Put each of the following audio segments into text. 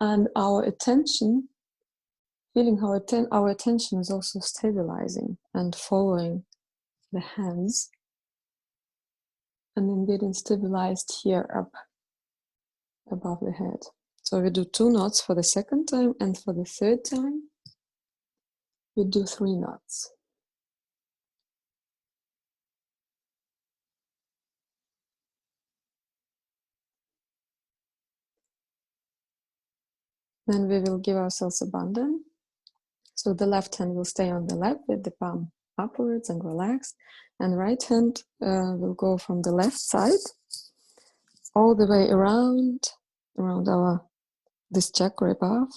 And our attention, feeling how our attention is also stabilizing and following the hands, and then getting stabilized here up above the head. So we do 2 knots for the second time, and for the third time we do 3 knots. Then we will give ourselves a bandhan. So the left hand will stay on the lap with the palm upwards and relaxed, and right hand will go from the left side all the way around our this chakra above,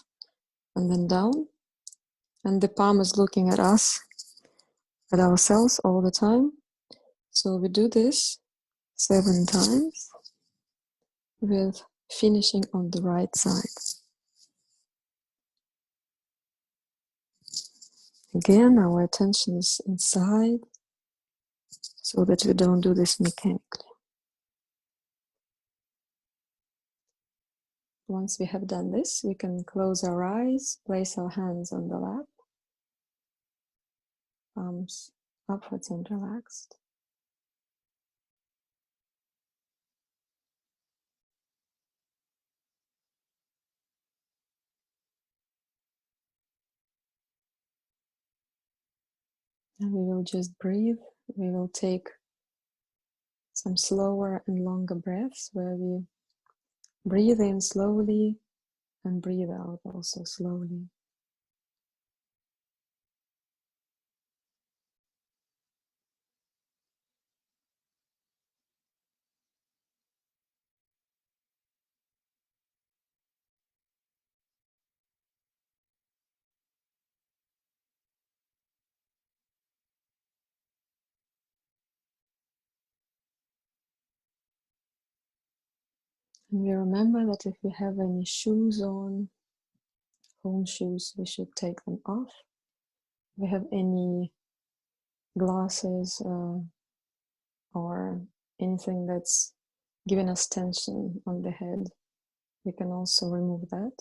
and then down, and the palm is looking at us, at ourselves all the time. So we do this 7 times with finishing on the right side. Again, our attention is inside so that we don't do this mechanically. Once we have done this, we can close our eyes, place our hands on the lap, palms upwards and relaxed. And we will just breathe. We will take some slower and longer breaths where we breathe in slowly and breathe out also slowly. And we remember that if we have any shoes on, home shoes, we should take them off. If we have any glasses or anything that's giving us tension on the head, we can also remove that.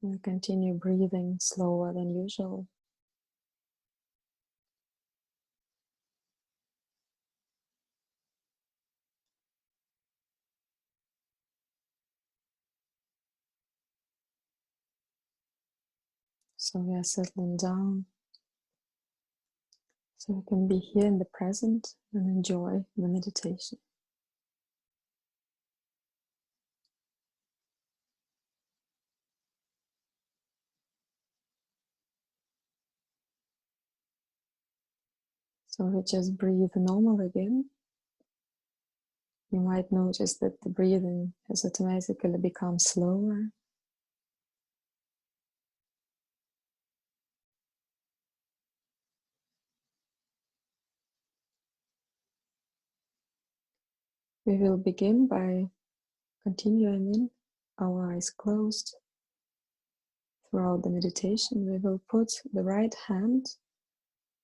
And continue breathing slower than usual. So we are settling down, so we can be here in the present and enjoy the meditation. So we just breathe normal again. You might notice that the breathing has automatically become slower. We will begin by continuing in, our eyes closed. Throughout the meditation, we will put the right hand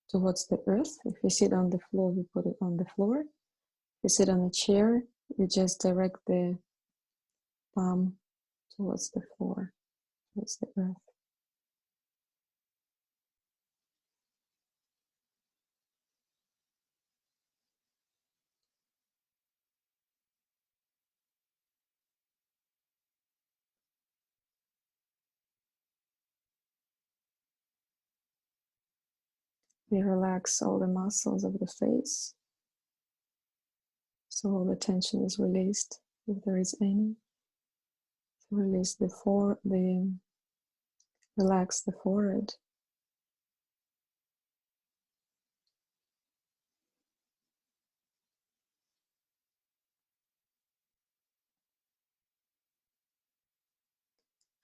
towards the earth. If we sit on the floor, we put it on the floor. If we sit on a chair, we just direct the palm towards the floor, towards the earth. We relax all the muscles of the face, so all the tension is released, if there is any. So release relax the forehead.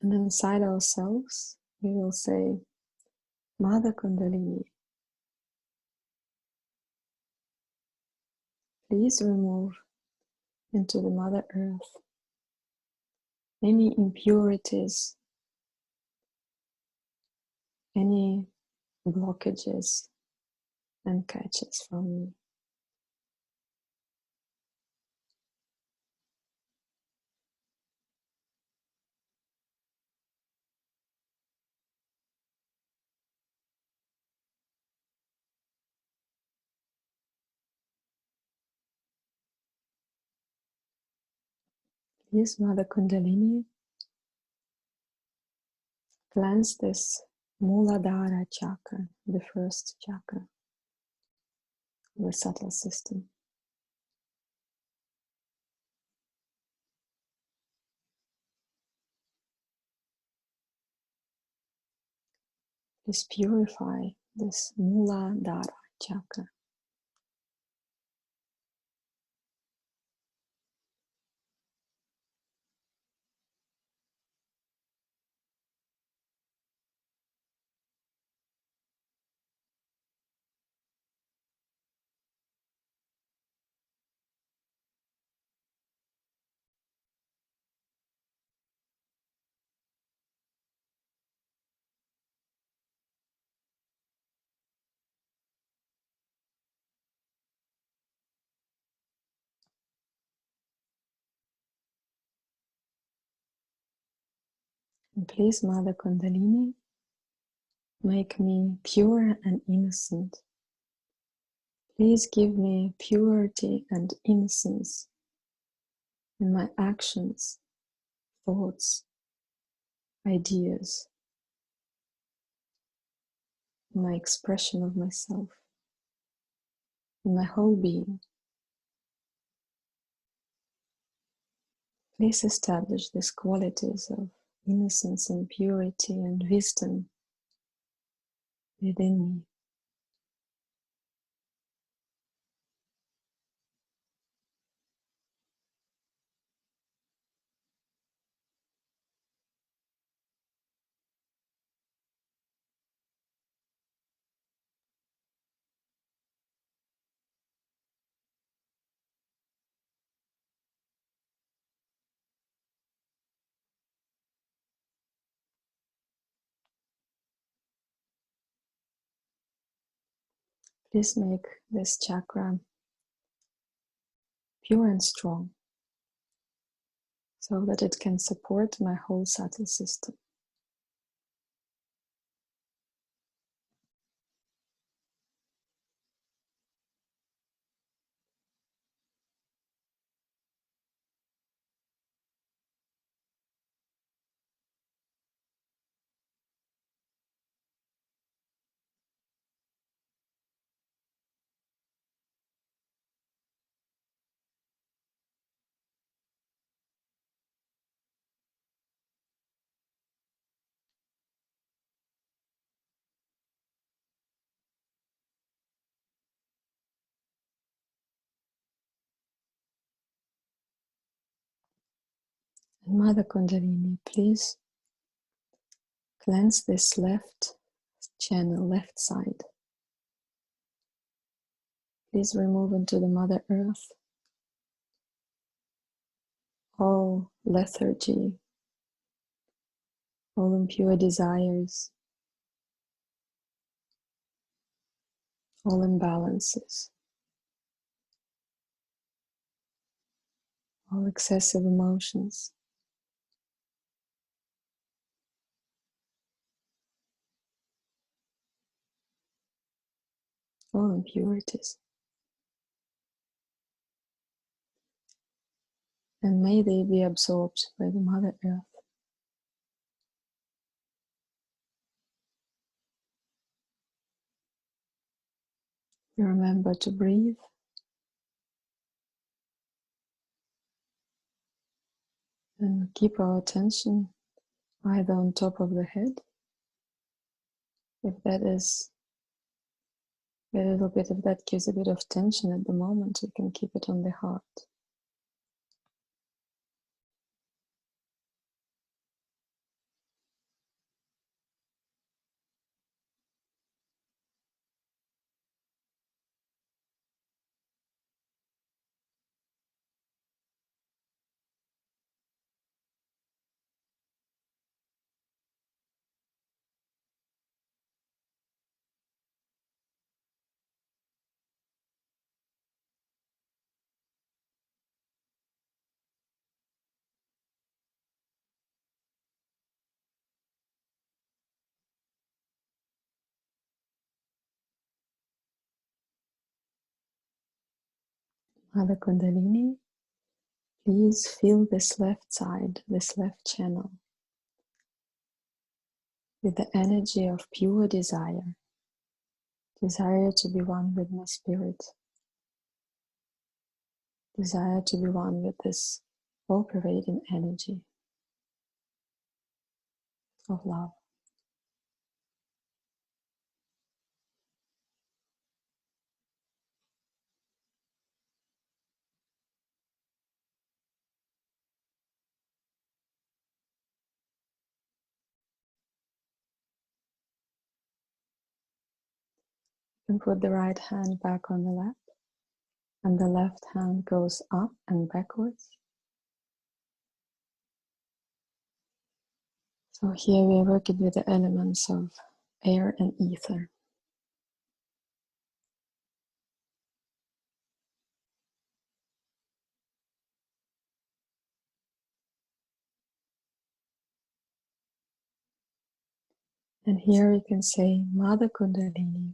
And inside ourselves, we will say, Mother Kundalini, please remove into the Mother Earth any impurities, any blockages and catches from me. Please, Mother Kundalini, cleanse this Muladhara chakra, the first chakra, the subtle system. Please purify this Muladhara chakra. And please, Mother Kundalini, make me pure and innocent. Please give me purity and innocence in my actions, thoughts, ideas, in my expression of myself, in my whole being. Please establish these qualities of innocence and purity and wisdom within me. Please make this chakra pure and strong so that it can support my whole subtle system. And Mother Kundalini, please cleanse this left channel, left side. Please remove into the Mother Earth all lethargy, all impure desires, all imbalances, all excessive emotions, all impurities. And may they be absorbed by the Mother Earth. Remember to breathe and keep our attention either on top of the head, if that is a little bit, if that gives a bit of tension at the moment, we can keep it on the heart. Mother Kundalini, please fill this left side, this left channel, with the energy of pure desire, desire to be one with my spirit, desire to be one with this all-pervading energy of love. And put the right hand back on the lap, and the left hand goes up and backwards. So here we are working with the elements of air and ether. And here we can say, Mother Kundalini,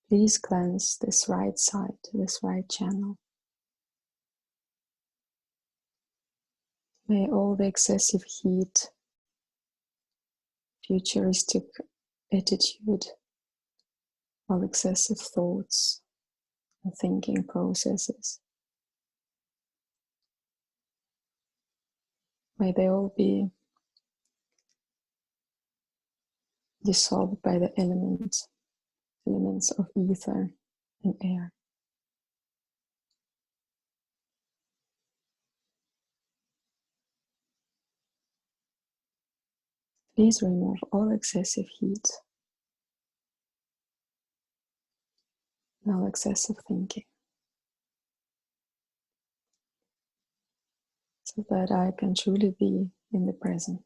please cleanse this right side, this right channel. May all the excessive heat, futuristic attitude, all excessive thoughts and thinking processes, may they all be dissolved by the elements of ether and air. Please remove all excessive heat, all excessive thinking, so that I can truly be in the present.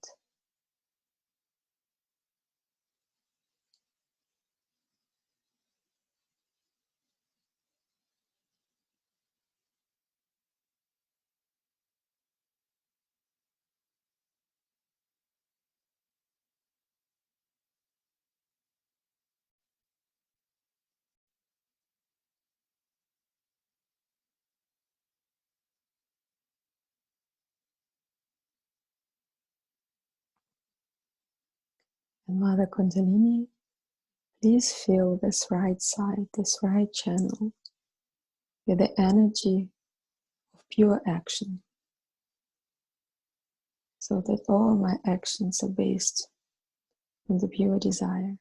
And Mother Kundalini, please fill this right side, this right channel, with the energy of pure action, so that all my actions are based on the pure desire.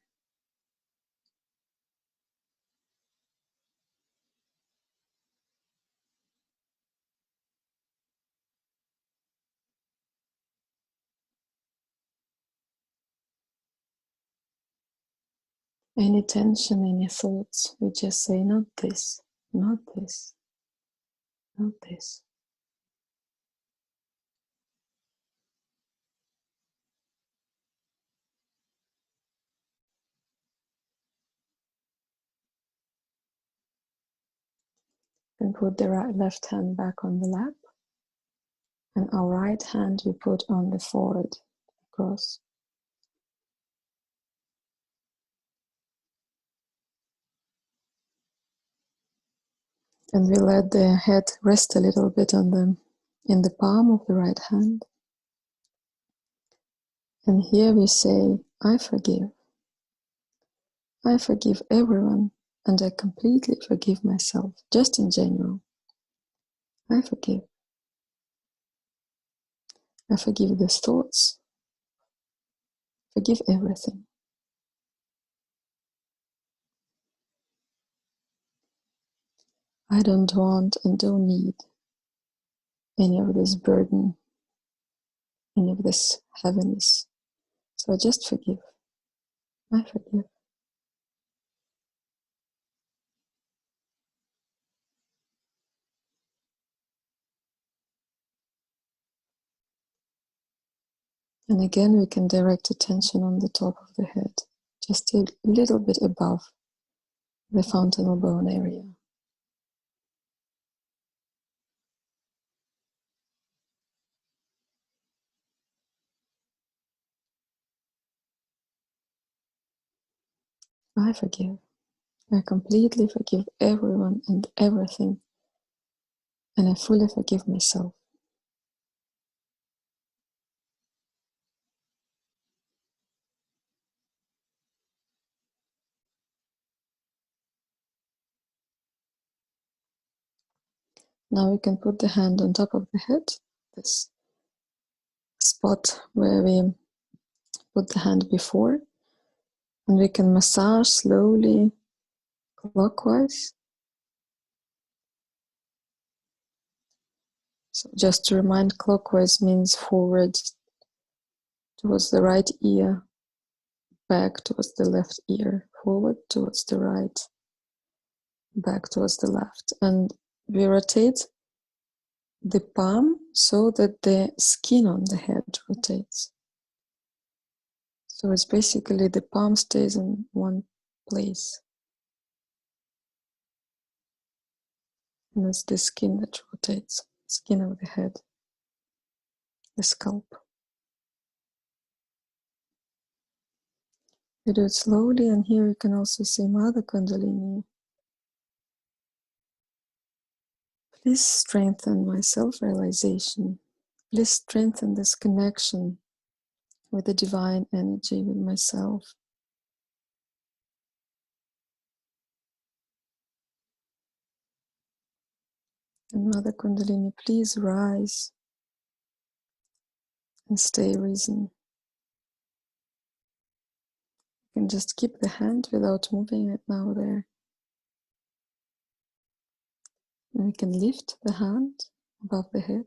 Any tension, any thoughts, we just say, not this, not this, not this. And put the left hand back on the lap, and our right hand we put on the forehead, across. And we let the head rest a little bit in the palm of the right hand. And here we say, I forgive. I forgive everyone, and I completely forgive myself, just in general. I forgive. I forgive the thoughts. Forgive everything. I don't want and don't need any of this burden, any of this heaviness. So I just forgive. I forgive. And again, we can direct attention on the top of the head, just a little bit above the fontanel bone area. I forgive. I completely forgive everyone and everything and I fully forgive myself. Now we can put the hand on top of the head, this spot where we put the hand before, and we can massage slowly clockwise. So just to remind, clockwise means forward towards the right ear, back towards the left ear, forward towards the right, back towards the left. And we rotate the palm so that the skin on the head rotates. So it's basically the palm stays in one place. And it's the skin that rotates, skin of the head, the scalp. You do it slowly, and here you can also see Mother Kundalini. Please strengthen my self-realization. Please strengthen this connection with the divine energy, with myself. And Mother Kundalini, please rise and stay risen. You can just keep the hand without moving it now there. And we can lift the hand above the head.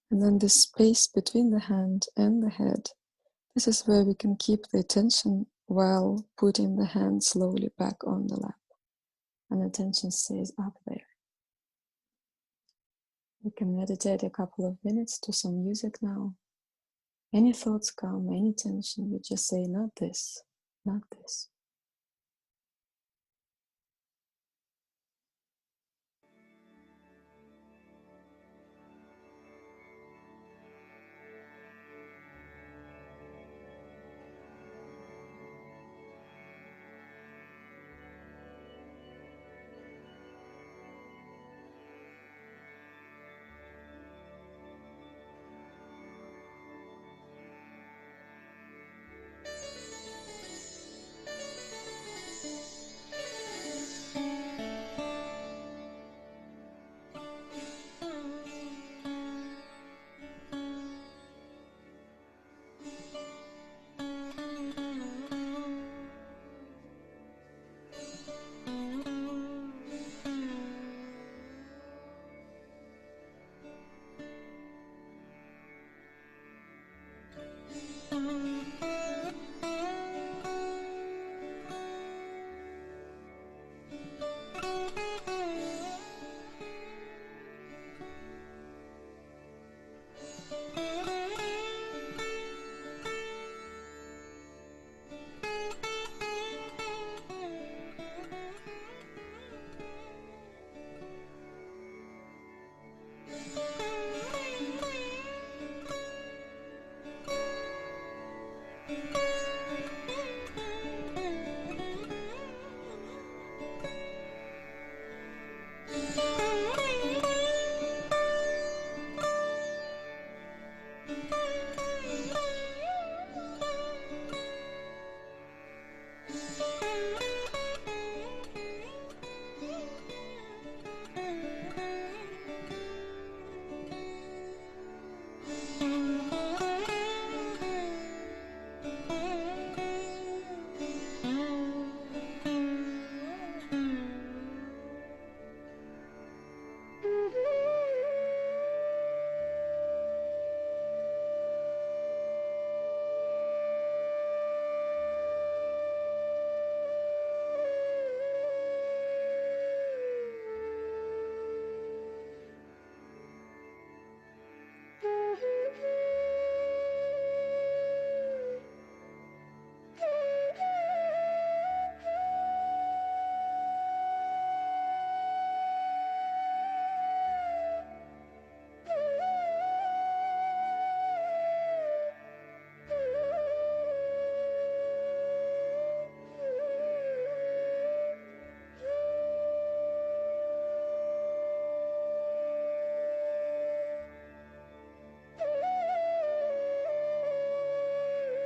And then this space between the hand and the head, this is where we can keep the attention while putting the hand slowly back on the lap. And attention stays up there. We can meditate a couple of minutes to some music now. Any thoughts come, any tension, we just say, not this, not this.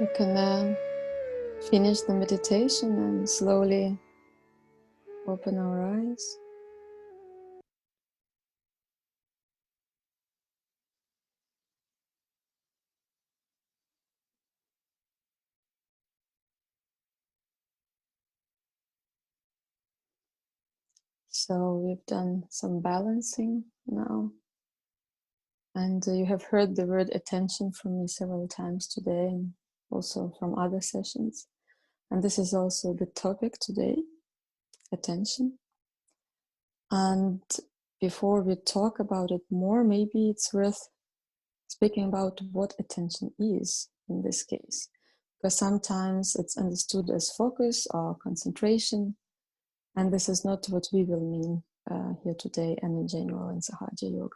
We can finish the meditation and slowly open our eyes. So we've done some balancing now. And you have heard the word attention from me several times today, and also from other sessions. And this is also the topic today, attention. And before we talk about it more, maybe it's worth speaking about what attention is in this case. Because sometimes it's understood as focus or concentration, and this is not what we will mean here today and in general in Sahaja Yoga.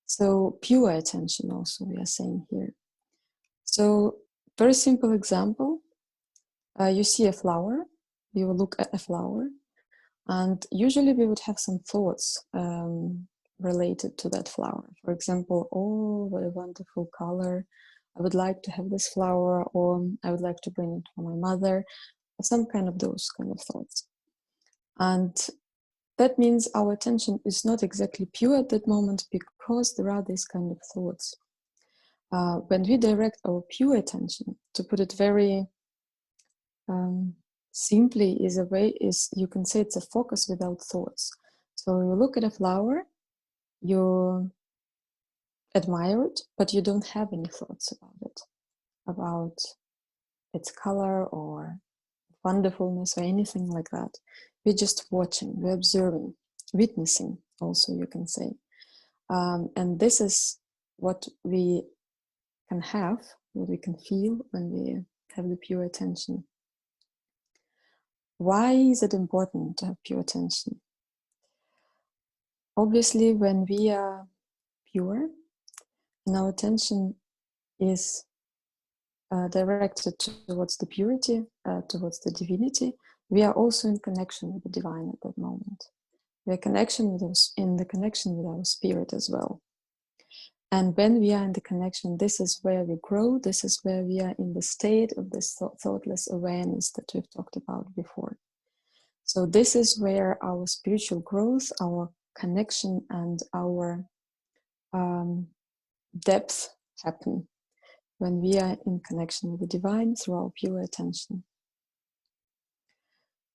So pure attention also we are saying here. So very simple example, you see a flower, you look at a flower, and usually we would have some thoughts related to that flower. For example, oh, what a wonderful color. I would like to have this flower, or I would like to bring it for my mother, some kind of those kind of thoughts. And that means our attention is not exactly pure at that moment because there are these kind of thoughts. When we direct our pure attention, to put it very simply, is you can say it's a focus without thoughts. So you look at a flower, you admire it, but you don't have any thoughts about it, about its color or wonderfulness or anything like that. We're just watching, we're observing, witnessing also, you can say. And this is what we can have, what we can feel when we have the pure attention. Why is it important to have pure attention? Obviously, when we are pure and our attention is directed towards the purity, towards the divinity, we are also in connection with the divine at that moment. We are in the connection with our spirit as well. And when we are in the connection, this is where we grow. This is where we are in the state of this thoughtless awareness that we've talked about before. So this is where our spiritual growth, our connection, and our depth happen, when we are in connection with the divine through our pure attention.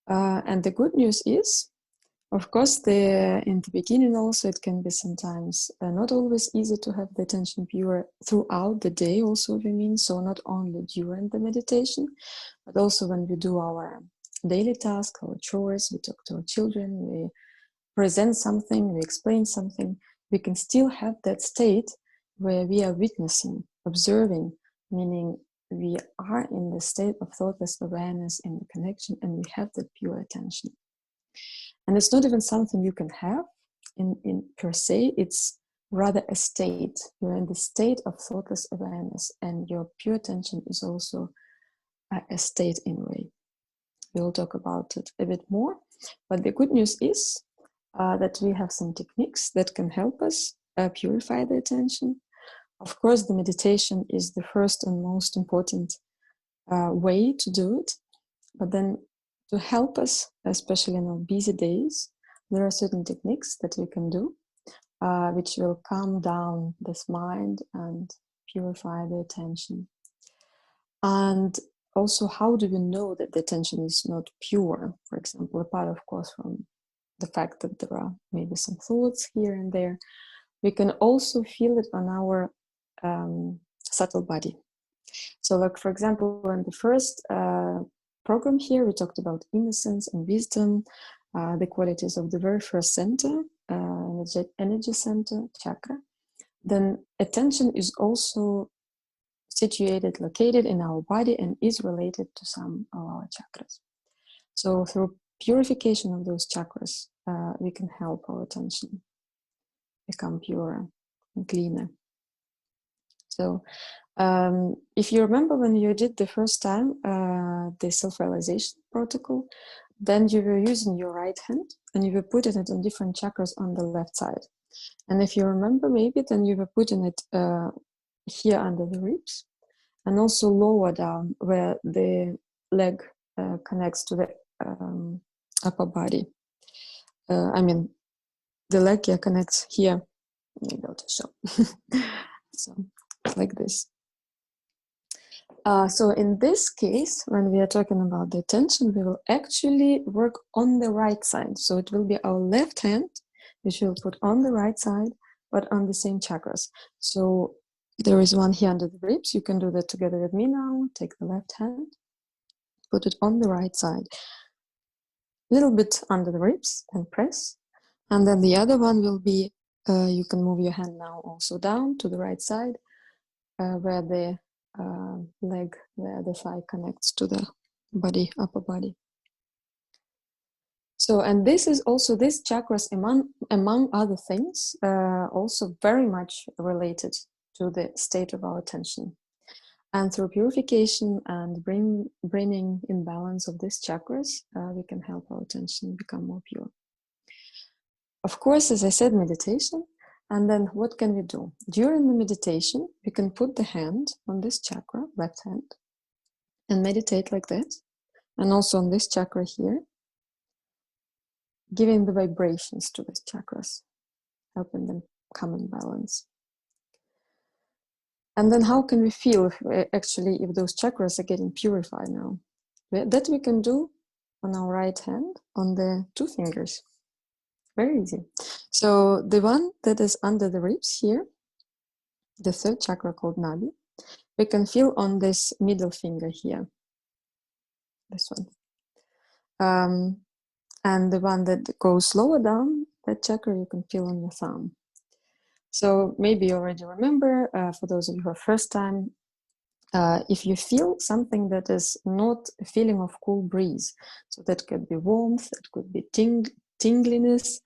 And the good news is, of course, in the beginning also it can be sometimes not always easy to have the attention pure throughout the day also, we mean, so not only during the meditation, but also when we do our daily task, our chores, we talk to our children, we present something, we explain something, we can still have that state where we are witnessing, observing, meaning we are in the state of thoughtless awareness in the connection, and we have that pure attention. And it's not even something you can have in per se, it's rather a state. You're in the state of thoughtless awareness, and your pure attention is also a state in a way. We'll talk about it a bit more, but the good news is that we have some techniques that can help us purify the attention. Of course, the meditation is the first and most important way to do it, but then to help us, especially in our busy days, there are certain techniques that we can do which will calm down this mind and purify the attention. And also, how do we know that the attention is not pure? For example, apart, of course, from the fact that there are maybe some thoughts here and there, we can also feel it on our subtle body. So, like, for example, in the first program here, we talked about innocence and wisdom, the qualities of the very first center, energy center, chakra. Then attention is also situated, located in our body, and is related to some of our chakras. So through purification of those chakras, we can help our attention become purer and cleaner. So if you remember when you did the first time the self-realization protocol, then you were using your right hand and you were putting it on different chakras on the left side. And if you remember, maybe then you were putting it here under the ribs. and also lower down where the leg connects to the upper body. I mean, the leg connects here. Maybe I'll just show. So like this. So in this case, when we are talking about the attention, we will actually work on the right side. So it will be our left hand, which we'll put on the right side, but on the same chakras. So there is one here under the ribs. You can do that together with me now. Take the left hand, put it on the right side, a little bit under the ribs and press. And then the other one will be, you can move your hand now also down to the right side, where the leg, where the thigh connects to the body, upper body. So, and this is also, this chakras, among other things, also very much related to the state of our attention. And through purification and bringing in balance of these chakras, we can help our attention become more pure. Of course, as I said, meditation. And then what can we do? During the meditation, we can put the hand on this chakra, left hand, and meditate like that. And also on this chakra here, giving the vibrations to these chakras, helping them come in balance. And then how can we feel if those chakras are getting purified now? That we can do on our right hand, on the 2 fingers. Very easy. So the one that is under the ribs here, the 3rd chakra called Nabi, we can feel on this middle finger here, this one. And the one that goes lower down, that chakra you can feel on your thumb. So maybe you already remember, for those of you who are first time, if you feel something that is not a feeling of cool breeze, so that could be warmth, it could be tingliness,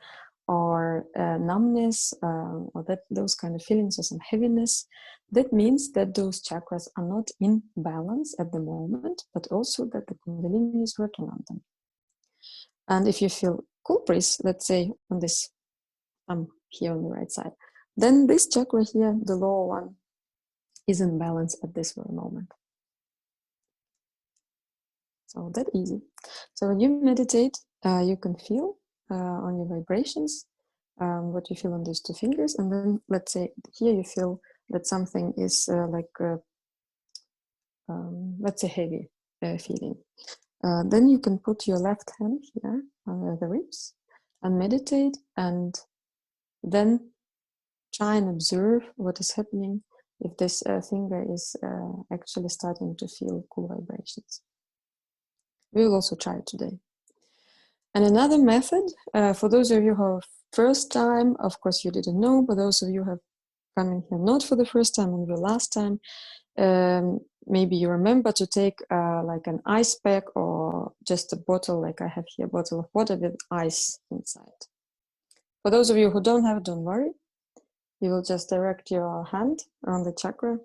or numbness, or those kind of feelings, or some heaviness, that means that those chakras are not in balance at the moment, but also that the Kundalini is working on them. And if you feel cool breeze, let's say on this here on the right side, then this chakra here, the lower one, is in balance at this very moment. So that easy. So when you meditate, you can feel on your vibrations what you feel on these 2 fingers, and then let's say here you feel that something is let's say heavy feeling. Then you can put your left hand here on the ribs and meditate, and then try and observe what is happening if this finger is actually starting to feel cool vibrations. We will also try it today. And another method, for those of you who are first time, of course you didn't know, but those of you who have come in here not for the first time and the last time, maybe you remember to take like an ice pack or just a bottle, like I have here, a bottle of water with ice inside. For those of you who don't have it, don't worry. You will just direct your hand around the chakra,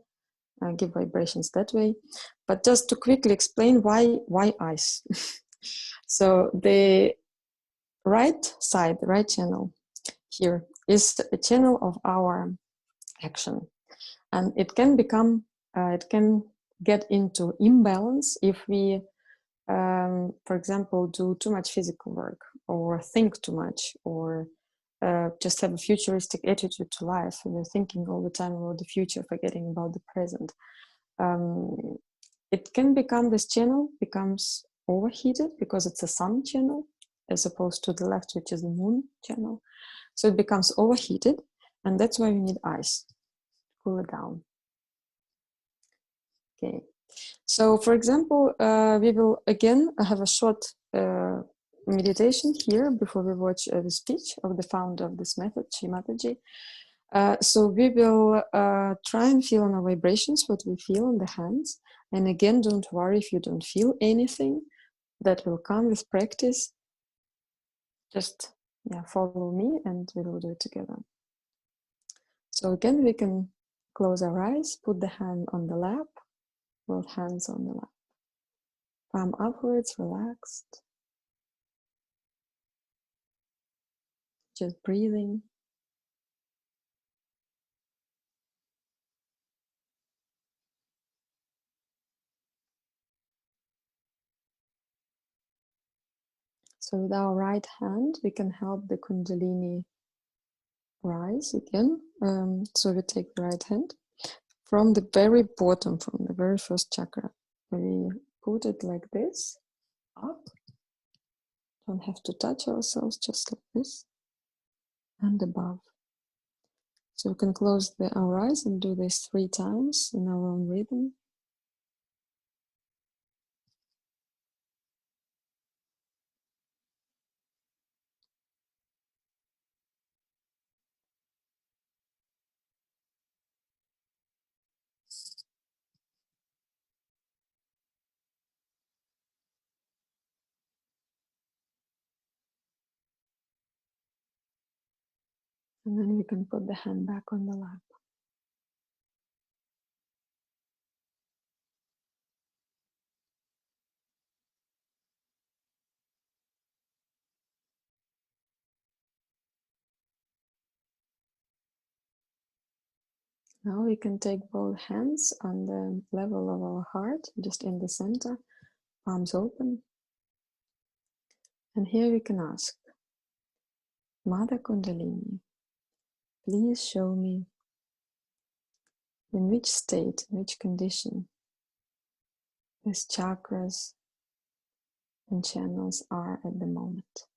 give vibrations that way. But just to quickly explain why ice. So the right side, the right channel here is a channel of our action. And it can become, it can get into imbalance if we, for example, do too much physical work or think too much, or just have a futuristic attitude to life. We're thinking all the time about the future, forgetting about the present. It can become, this channel becomes overheated because it's a sun channel as opposed to the left, which is the moon channel. So it becomes overheated, and that's why we need ice to cool it down. Okay. So, for example, we will again have a short meditation here before we watch the speech of the founder of this method, Shri Mataji. So we will try and feel on our vibrations what we feel on the hands. And again, don't worry if you don't feel anything. That will come with practice. Just follow me and we will do it together. So again, we can close our eyes, put the hand on the lap, both hands on the lap. Palm upwards, relaxed. Just breathing. So with our right hand, we can help the Kundalini rise again. So we take the right hand from the very bottom, from the very first chakra. We put it like this, up. Don't have to touch ourselves, just like this, and above. So we can close our eyes and do this 3 times in our own rhythm. And then we can put the hand back on the lap. Now we can take both hands on the level of our heart, just in the center, palms open. And here we can ask, Mother Kundalini, please show me in which state, in which condition these chakras and channels are at the moment.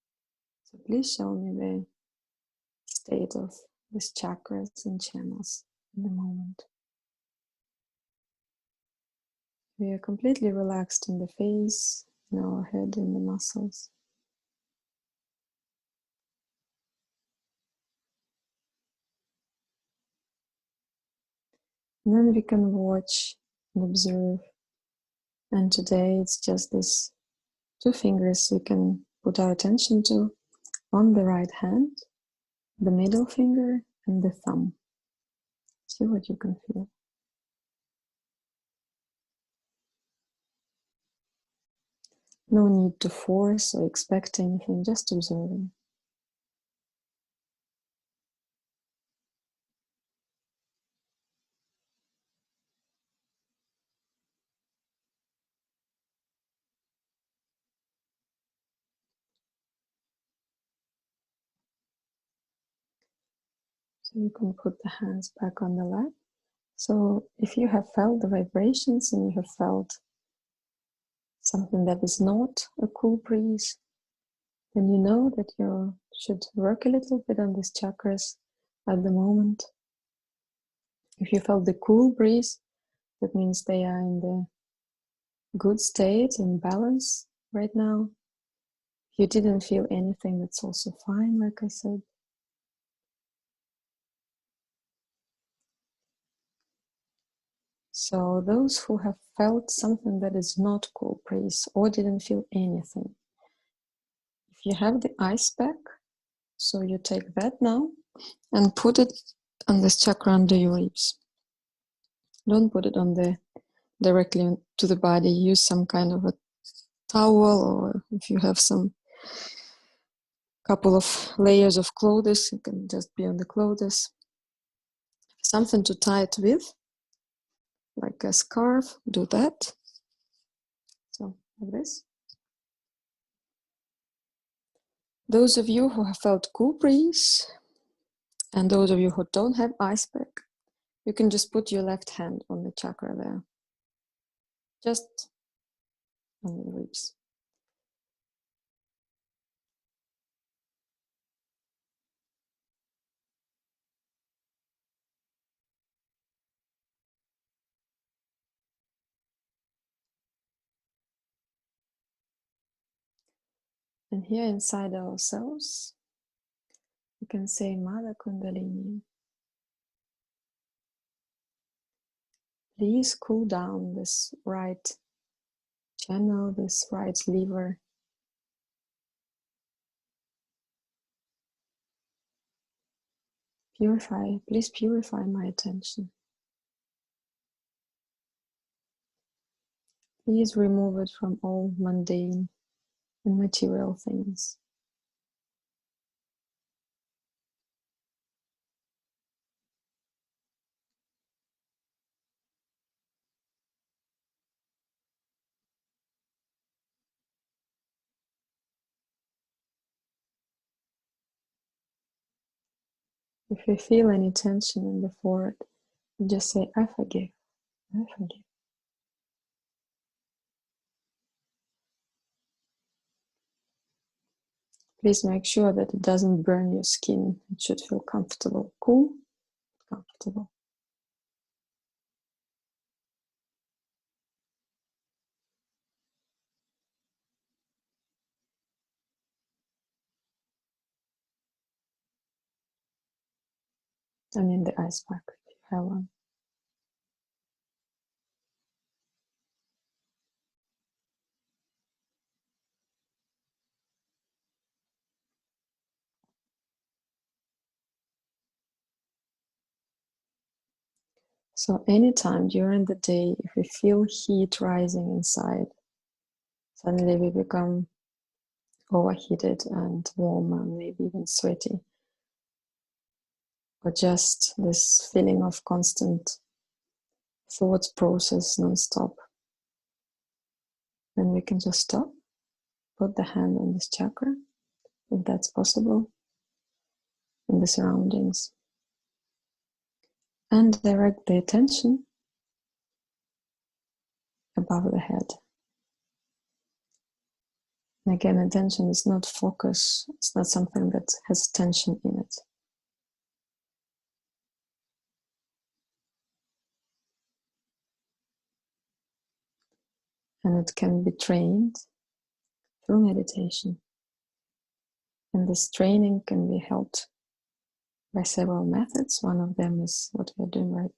So please show me the state of these chakras and channels in the moment. We are completely relaxed in the face, in our head, in the muscles. And then we can watch and observe. And today it's just these 2 fingers we can put our attention to on the right hand, the middle finger and the thumb. See what you can feel. No need to force or expect anything, just observing. So you can put the hands back on the lap. So if you have felt the vibrations and you have felt something that is not a cool breeze, then you know that you should work a little bit on these chakras at the moment. If you felt the cool breeze, that means they are in the good state, in balance right now. If you didn't feel anything, that's also fine, like I said. So those who have felt something that is not cool breeze or didn't feel anything, if you have the ice pack, so you take that now and put it on this chakra under your ribs. Don't put it on the directly to the body. Use some kind of a towel, or if you have some couple of layers of clothes, it can just be on the clothes. Something to tie it with, like a scarf, do that. So like this. Those of you who have felt cool breeze, and those of you who don't have ice pack, you can just put your left hand on the chakra there, just on the ribs. And here inside ourselves, we can say, Mother Kundalini, please cool down this right channel, this right lever. Please purify my attention. Please remove it from all mundane and material things. If you feel any tension in the forehead, just say, I forgive, I forgive. Please make sure that it doesn't burn your skin. It should feel comfortable, cool, comfortable. And in the ice pack, if you have one. So anytime during the day, if we feel heat rising inside, suddenly we become overheated and warm and maybe even sweaty, or just this feeling of constant thoughts process non-stop, then we can just stop, put the hand on this chakra, if that's possible, in the surroundings, and direct the attention above the head. And again, attention is not focus, it's not something that has tension in it. And it can be trained through meditation. And this training can be helped by several methods. One of them is what we're doing right now.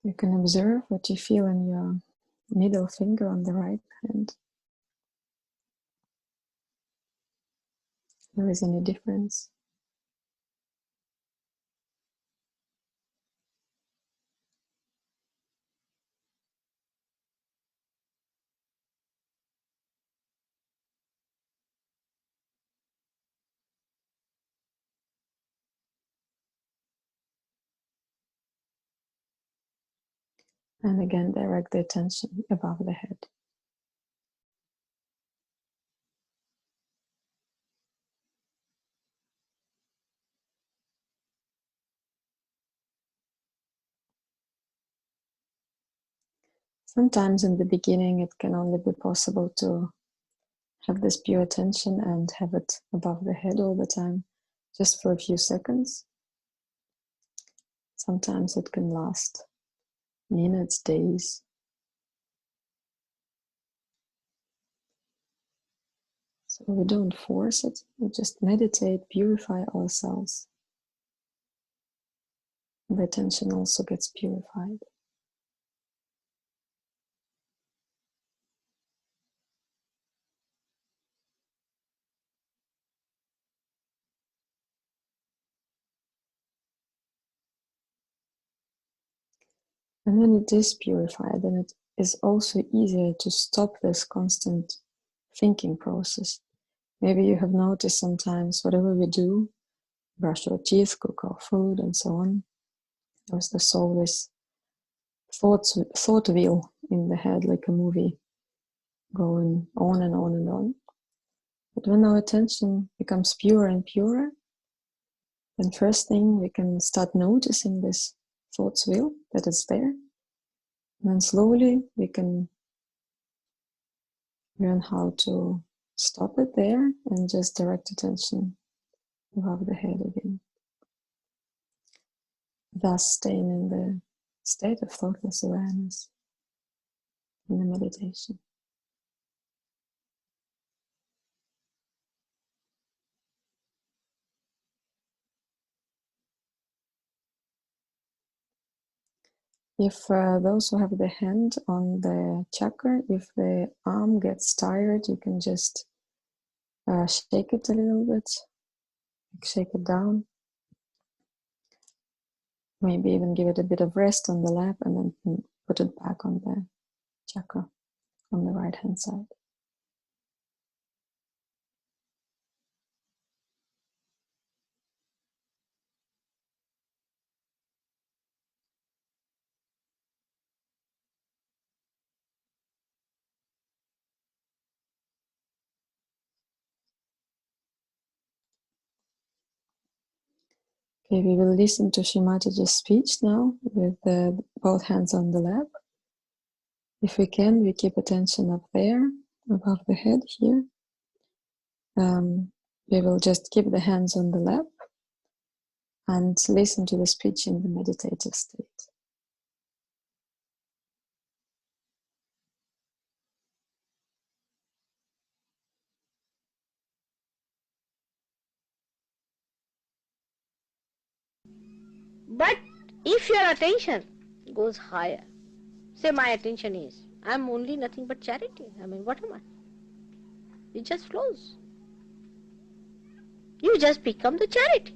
You can observe what you feel in your middle finger on the right hand. If there is any difference. And again, direct the attention above the head. Sometimes in the beginning, it can only be possible to have this pure attention and have it above the head all the time, just for a few seconds. Sometimes it can last minutes, days. So we don't force it, we just meditate, purify ourselves. The attention also gets purified. And when it is purified, then it is also easier to stop this constant thinking process. Maybe you have noticed sometimes whatever we do, brush our teeth, cook our food, and so on, there's always thought wheel in the head, like a movie, going on and on and on. But when our attention becomes purer and purer, then first thing we can start noticing this thoughts wheel, that it's there. And then slowly we can learn how to stop it there and just direct attention above the head again. Thus staying in the state of thoughtless awareness in the meditation. If those who have the hand on the chakra, if the arm gets tired, you can just shake it a little bit, shake it down. Maybe even give it a bit of rest on the lap and then put it back on the chakra on the right hand side. Okay, we will listen to Shimataji's speech now with both hands on the lap. If we can, we keep attention up there, above the head here. We will just keep the hands on the lap and listen to the speech in the meditative state. But if your attention goes higher, say my attention is, I'm only nothing but charity. I mean, what am I? It just flows. You just become the charity.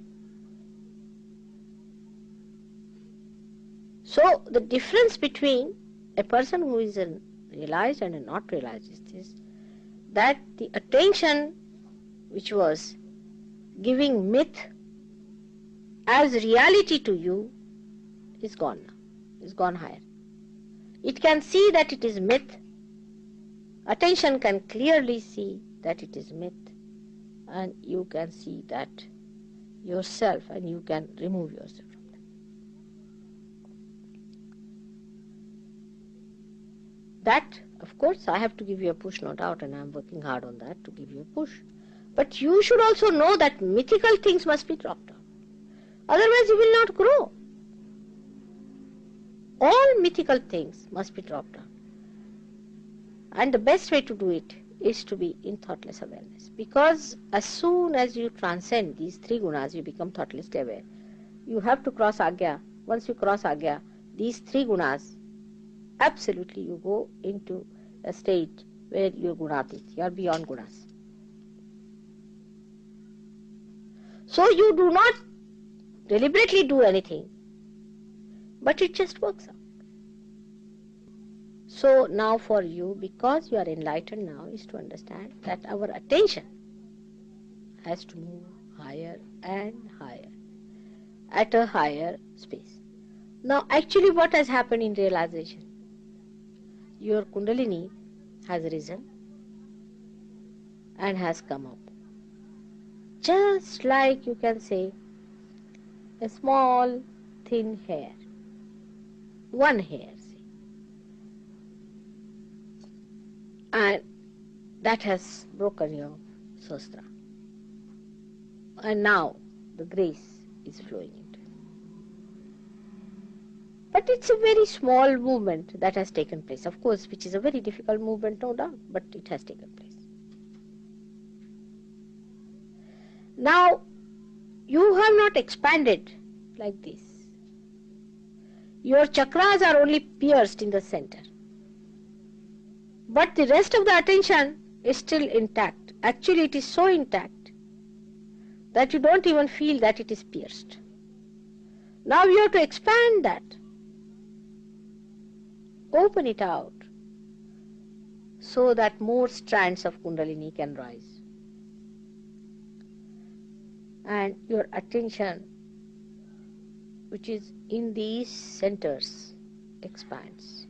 So the difference between a person who is realized and a not realized is this, that the attention which was giving myth as reality to you is gone now, is gone higher. It can see that it is myth. Attention can clearly see that it is myth, and you can see that yourself, and you can remove yourself from that. Of course, I have to give you a push, no doubt, and I am working hard on that to give you a push. But you should also know that mythical things must be dropped down. Otherwise, you will not grow. All mythical things must be dropped down. And the best way to do it is to be in thoughtless awareness. Because as soon as you transcend these three gunas, you become thoughtlessly aware. You have to cross Agya. Once you cross Agya, these three gunas, absolutely you go into a state where you're gunatit, you're beyond gunas. So you do not deliberately do anything, but it just works out. So now for you, because you are enlightened now, is to understand that our attention has to move higher and higher, at a higher space. Now actually what has happened in realization? Your Kundalini has risen and has come up. Just like you can say a small thin hair, one hair, say. And that has broken your sastra. And now the grace is flowing into it. But it's a very small movement that has taken place, of course, which is a very difficult movement, no doubt, but it has taken place. Now, you have not expanded like this. Your chakras are only pierced in the center. But the rest of the attention is still intact. Actually, it is so intact that you don't even feel that it is pierced. Now you have to expand that. Open it out so that more strands of Kundalini can rise. And your attention, which is in these centers, expands.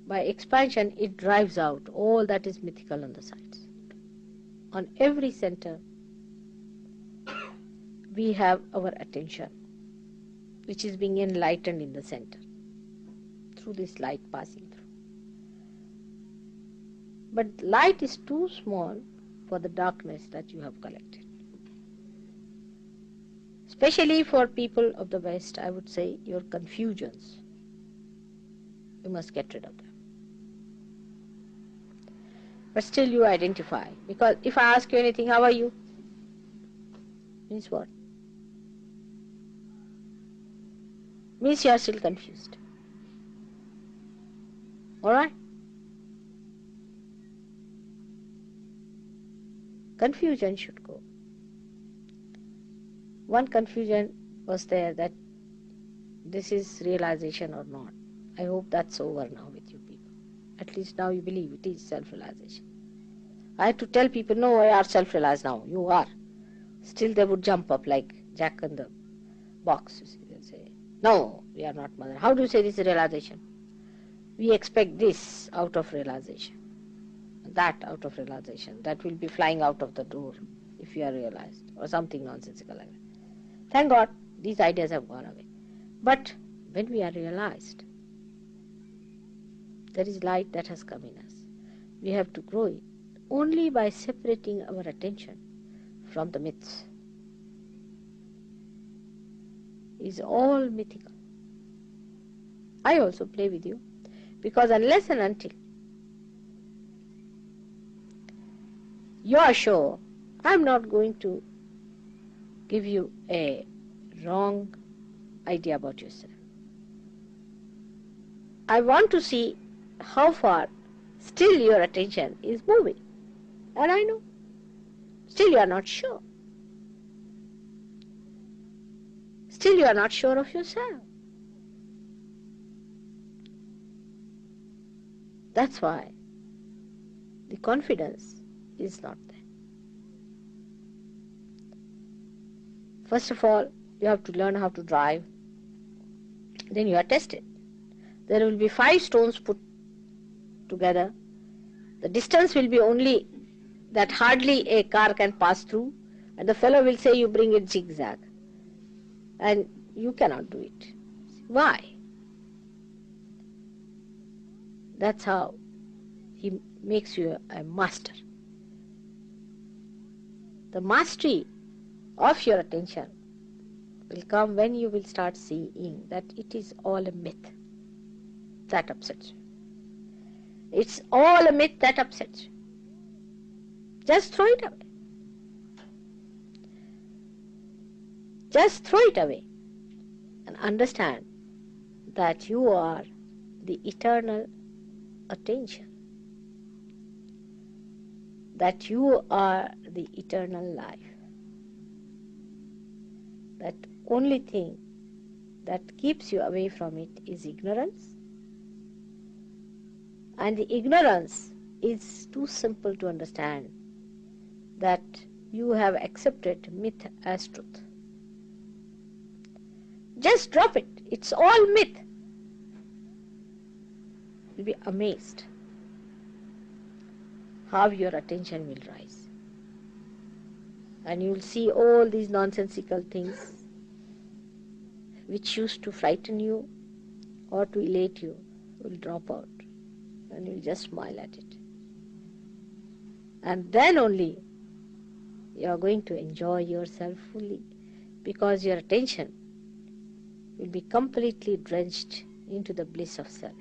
By expansion, it drives out all that is mythical on the sides. On every center, we have our attention, which is being enlightened in the center, through this light passing through. But light is too small for the darkness that you have collected. Especially for people of the West, I would say your confusions, you must get rid of them. But still you identify, because if I ask you anything, how are you? Means what? Means you are still confused. Alright? Confusion should go. One confusion was there, that this is realization or not. I hope that's over now with you people. At least now you believe it is self-realization. I had to tell people, no, I are self-realized now. You are. Still they would jump up like Jack in the box. You see, they'll say, no, we are not mother. How do you say this is realization? We expect this out of realization, that out of realization. That will be flying out of the door if you are realized, or something nonsensical like that. Thank God, these ideas have gone away. But when we are realized, there is light that has come in us. We have to grow it only by separating our attention from the myths. It is all mythical. I also play with you, because unless and until you are sure, I am not going to give you a wrong idea about yourself. I want to see how far still your attention is moving. And I know, still you are not sure. Still you are not sure of yourself. That's why the confidence is not there. First of all, you have to learn how to drive. Then you are tested. There will be 5 stones put together. The distance will be only that hardly a car can pass through, and the fellow will say you bring it zigzag, and you cannot do it. Why? That's how he makes you a master. The mastery of your attention will come when you will start seeing that it is all a myth. That upsets you. It's all a myth that upsets you. Just throw it away. Just throw it away and understand that you are the eternal attention, that you are the eternal life. That only thing that keeps you away from it is ignorance, and the ignorance is too simple to understand, that you have accepted myth as truth. Just drop it. It's all myth. You'll be amazed how your attention will rise. And you'll see all these nonsensical things which used to frighten you or to elate you will drop out, and you'll just smile at it. And then only you are going to enjoy yourself fully, because your attention will be completely drenched into the bliss of self.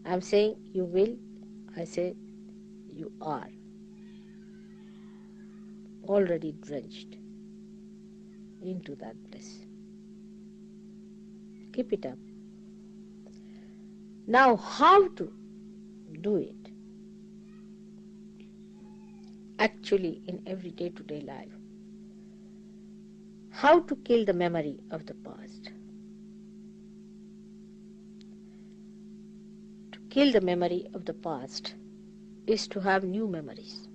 I'm saying you will, I say you are already drenched into that bliss. Keep it up. Now, how to do it actually in every day-to-day life? How to kill the memory of the past? To kill the memory of the past is to have new memories.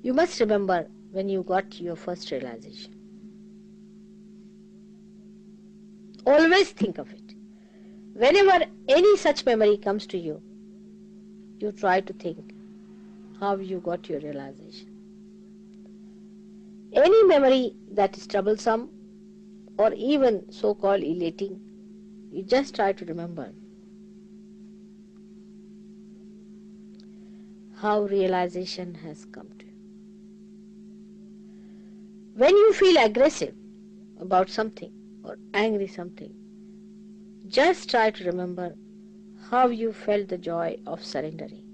You must remember when you got your first realization. Always think of it. Whenever any such memory comes to you, you try to think how you got your realization. Any memory that is troublesome or even so-called elating, you just try to remember how realization has come to you. When you feel aggressive about something or angry something, just try to remember how you felt the joy of surrendering.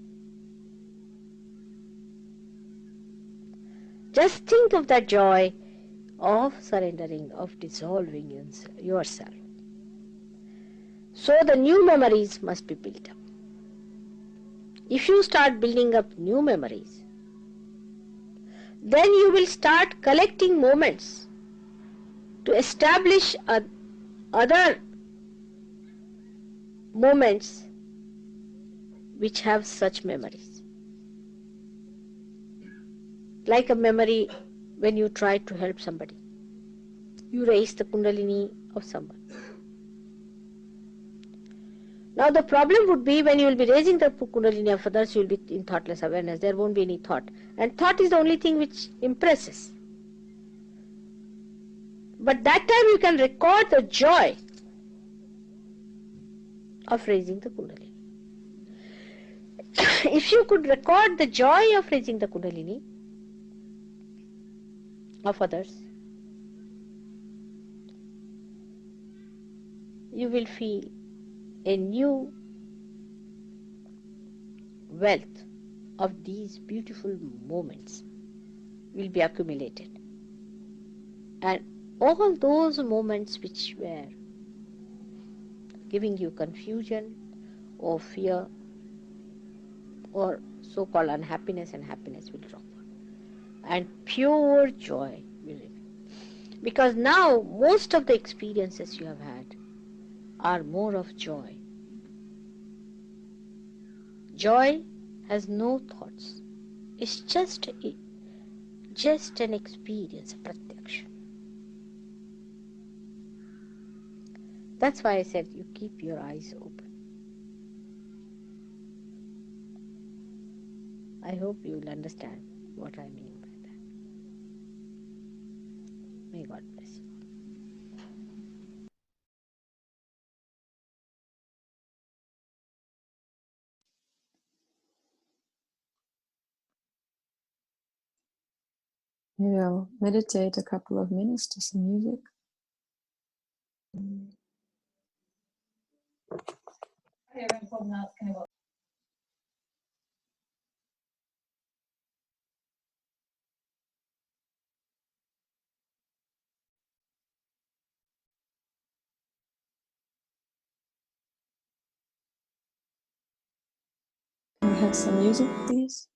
Just think of that joy of surrendering, of dissolving yourself. So the new memories must be built up. If you start building up new memories, then you will start collecting moments to establish other moments which have such memories. Like a memory when you try to help somebody. You raise the kundalini of someone. Now the problem would be when you will be raising the Kundalini of others, you will be in thoughtless awareness. There won't be any thought. And thought is the only thing which impresses. But that time you can record the joy of raising the Kundalini. If you could record the joy of raising the Kundalini of others, you will feel a new wealth of these beautiful moments will be accumulated. And all those moments which were giving you confusion or fear or so-called unhappiness and happiness will drop. And pure joy will remain. Because now most of the experiences you have had are more of joy. Joy has no thoughts. It's just an experience, a pratyaksha. That's why I said you keep your eyes open. I hope you will understand what I mean by that. May God bless you. We will meditate a couple of minutes to some music. Can we have some music, please?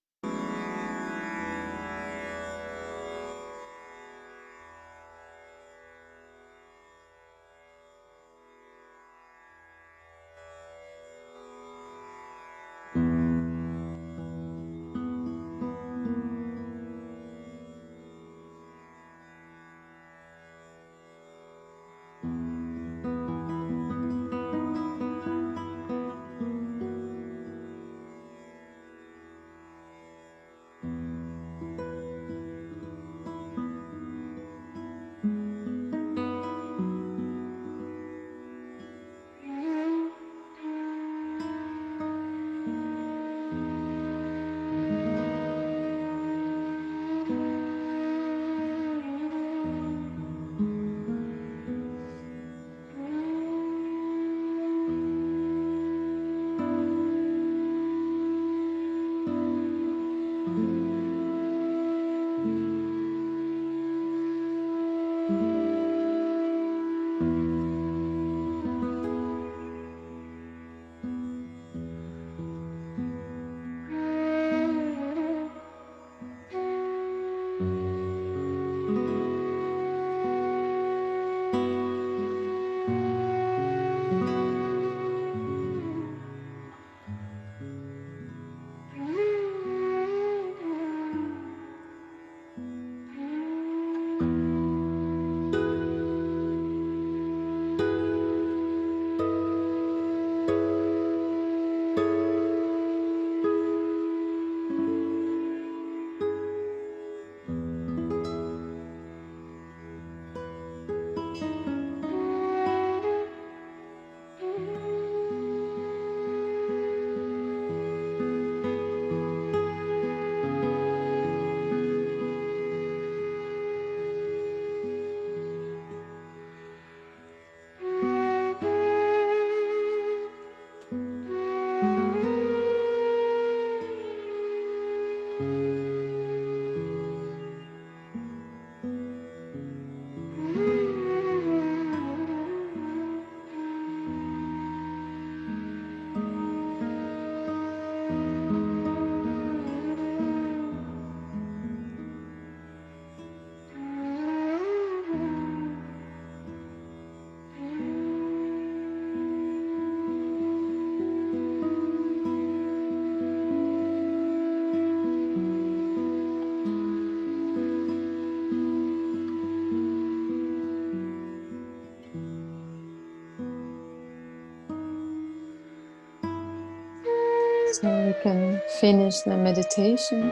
So we can finish the meditation.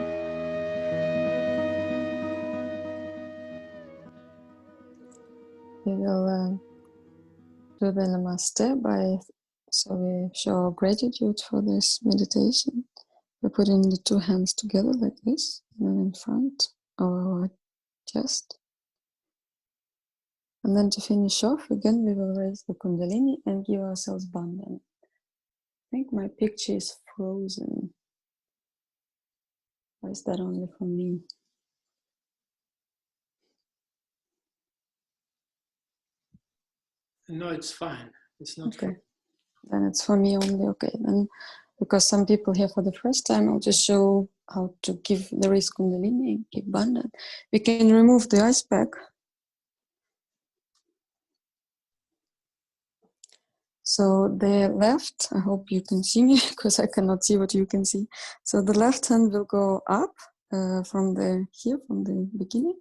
We will do the Namaste so we show gratitude for this meditation by putting the two hands together like this, and then in front of our chest. And then to finish off, again, we will raise the Kundalini and give ourselves Bandhan. I think my picture is frozen. Or is that only for me? No, it's fine. It's not okay. Then it's for me only. Okay. Then, because some people here for the first time, I'll just show how to give the raise Kundalini and give Bandhan. We can remove the ice pack. So the left, I hope you can see me because I cannot see what you can see. So the left hand will go up from the beginning,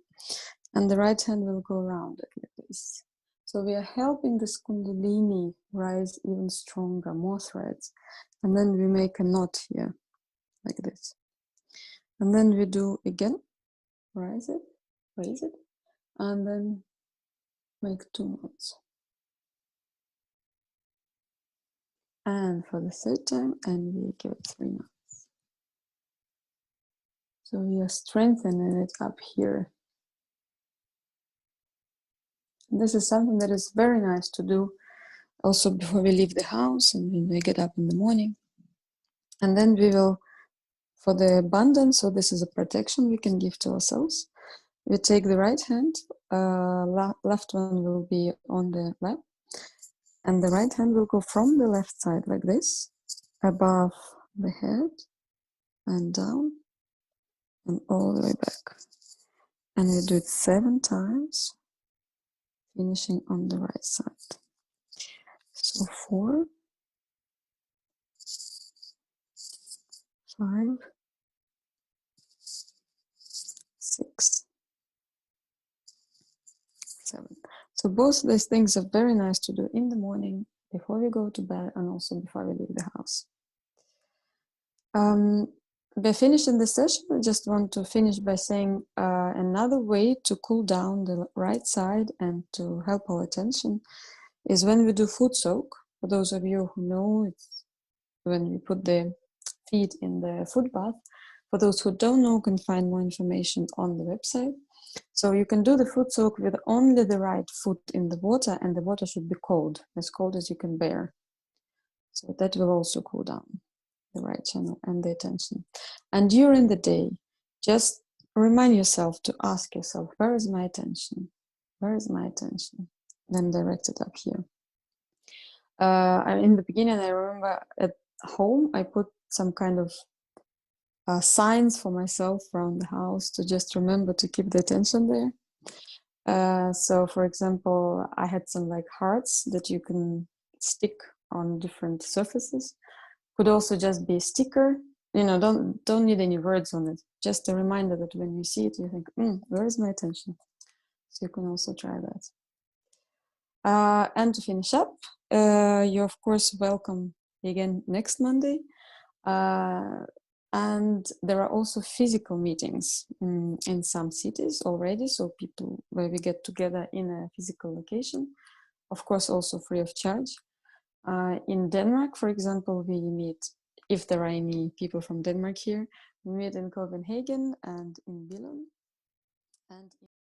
and the right hand will go around it like this. So we are helping this Kundalini rise even stronger, more threads. And then we make a knot here, like this. And then we do again, raise it, and then make two knots. And for the third time, and we give it three knots. So we are strengthening it up here. This is something that is very nice to do also before we leave the house and when we get up in the morning. And then we will, for the abundance, so this is a protection we can give to ourselves. We take the right hand, left one will be on the left, and the right hand will go from the left side like this, above the head and down and all the way back. And we do it 7 times, finishing on the right side. So 4, 5, 6, 7. So both these things are very nice to do in the morning, before we go to bed, and also before we leave the house. By finishing the session, I just want to finish by saying another way to cool down the right side and to help our attention is when we do foot soak. For those of you who know, it's when we put the feet in the foot bath. For those who don't know, can find more information on the website. So you can do the foot soak with only the right foot in the water, and the water should be cold as you can bear. So that will also cool down the right channel and the attention. And during the day, just remind yourself to ask yourself, where is my attention? Where is my attention? Then direct it up here. In the beginning, I remember at home, I put some kind of signs for myself around the house to just remember to keep the attention there. So for example, I had some like hearts that you can stick on different surfaces. Could also just be a sticker. You know, don't need any words on it. Just a reminder that when you see it, you think, where is my attention? So you can also try that. And to finish up, you're of course welcome again next Monday. And there are also physical meetings in some cities already. So people where we get together in a physical location, of course, also free of charge. In Denmark, for example, we meet, if there are any people from Denmark here, we meet in Copenhagen and in Billund. And